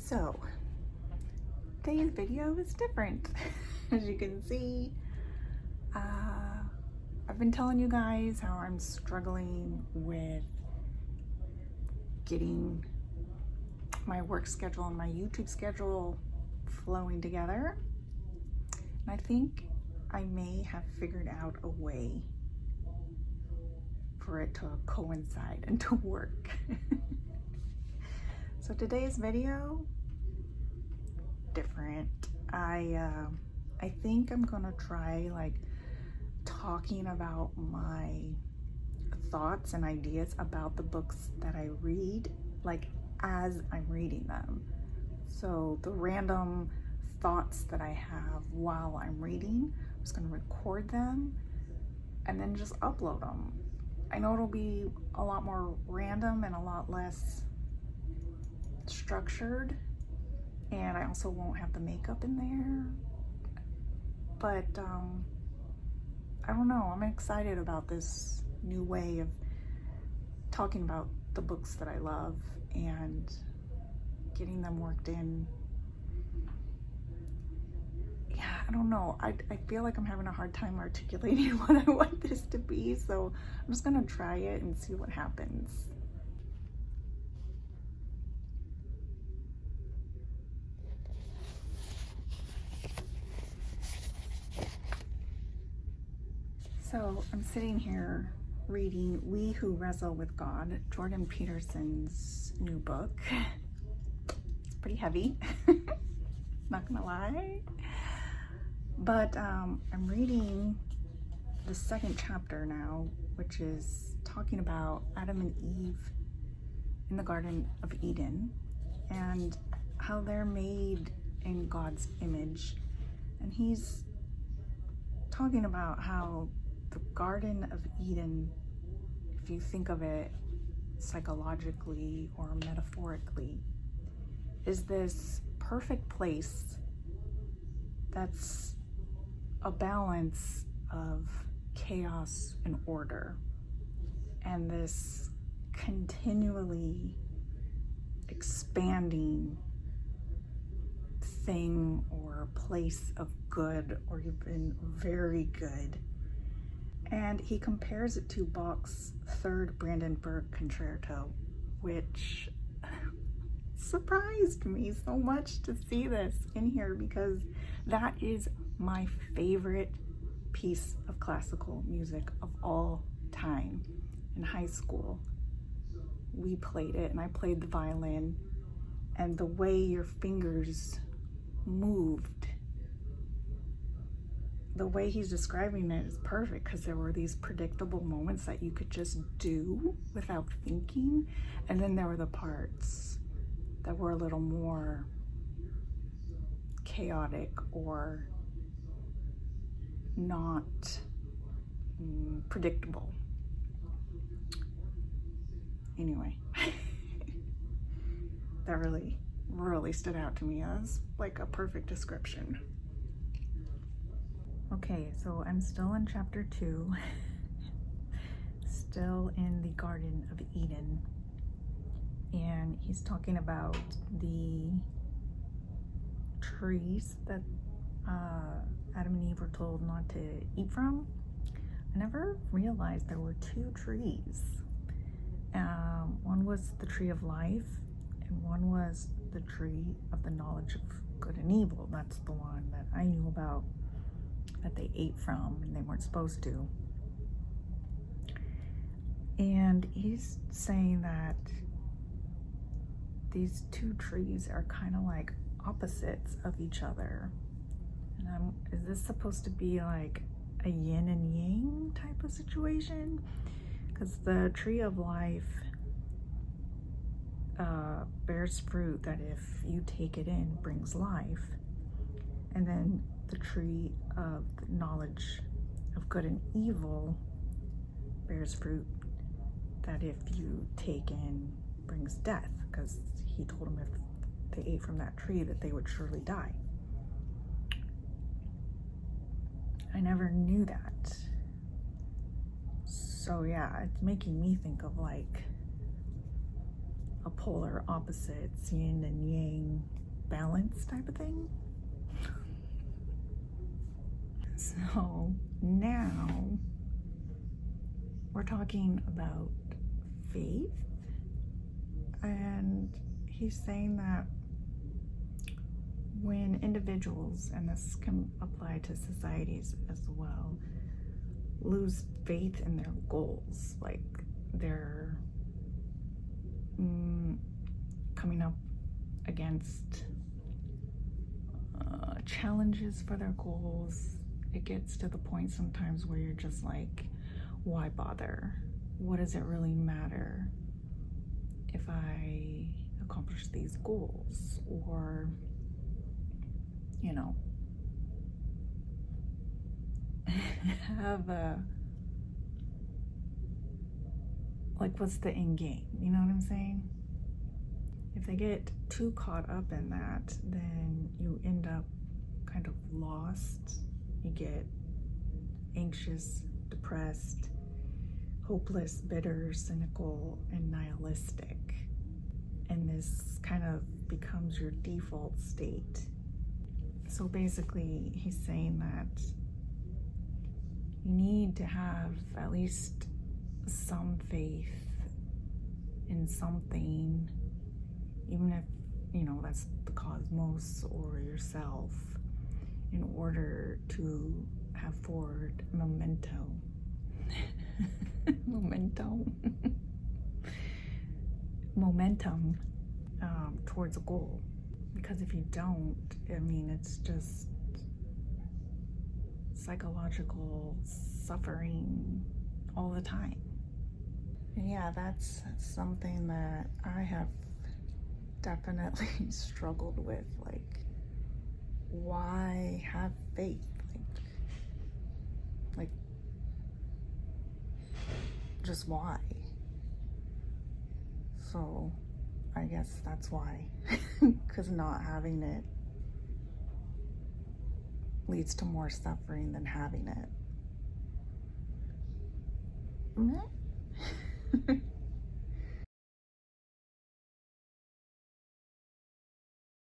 So, today's video is different. As you can see, I've been telling you guys how I'm struggling with getting my work schedule and my YouTube schedule flowing together. And I think I may have figured out a way for it to coincide and to work. So today's video, different. I think I'm gonna try talking about my thoughts and ideas about the books that I read, as I'm reading them. So the random thoughts that I have while I'm reading, I'm just gonna record them and then just upload them. I know it'll be a lot more random and a lot less structured, and I also won't have the makeup in there, but I don't know, I'm excited about this new way of talking about the books that I love and getting them worked in. Yeah, I don't know, I feel like I'm having a hard time articulating what I want this to be, so I'm just gonna try it and see what happens. So I'm sitting here reading We Who Wrestle with God, Jordan Peterson's new book. It's pretty heavy, not gonna lie. But I'm reading the second chapter now, which is talking about Adam and Eve in the Garden of Eden and how they're made in God's image. And he's talking about how the Garden of Eden, if you think of it psychologically or metaphorically, is this perfect place that's a balance of chaos and order, and this continually expanding thing or place of good or even very good. And he compares it to Bach's Third Brandenburg Concerto, which surprised me so much to see this in here, because that is my favorite piece of classical music of all time. In high school, we played it, and I played the violin, and the way your fingers moved, the way he's describing it is perfect, because there were these predictable moments that you could just do without thinking, and then there were the parts that were a little more chaotic or not predictable. Anyway, that really stood out to me as like a perfect description. Okay, so I'm still in chapter 2, still in the Garden of Eden, and he's talking about the trees that Adam and Eve were told not to eat from. I never realized there were 2 trees. One was the tree of life, and one was the tree of the knowledge of good and evil. That's the one that I knew about, that they ate from and they weren't supposed to. And he's saying that these 2 trees are kind of like opposites of each other. And is this supposed to be like a yin and yang type of situation? Because the tree of life bears fruit that, if you take it in, brings life. And then the tree of the knowledge of good and evil bears fruit that, if you take in, brings death, because he told them if they ate from that tree that they would surely die. I never knew that. So yeah, it's making me think of like a polar opposites, yin and yang balance type of thing. So now we're talking about faith, and he's saying that when individuals, and this can apply to societies as well, lose faith in their goals, like they're coming up against challenges for their goals, it gets to the point sometimes where you're just like, why bother? What does it really matter if I accomplish these goals? Or, you know, have a, like, what's the end game? You know what I'm saying? If they get too caught up in that, then you end up kind of lost. You get anxious, depressed, hopeless, bitter, cynical, and nihilistic. And this kind of becomes your default state. So basically, he's saying that you need to have at least some faith in something, even if, you know, that's the cosmos or yourself, in order to have forward momentum. Momentum towards a goal. Because if you don't, I mean, it's just psychological suffering all the time. And yeah, that's something that I have definitely struggled with. Like, why have faith? Like just why? So I guess that's why. Because not having it leads to more suffering than having it.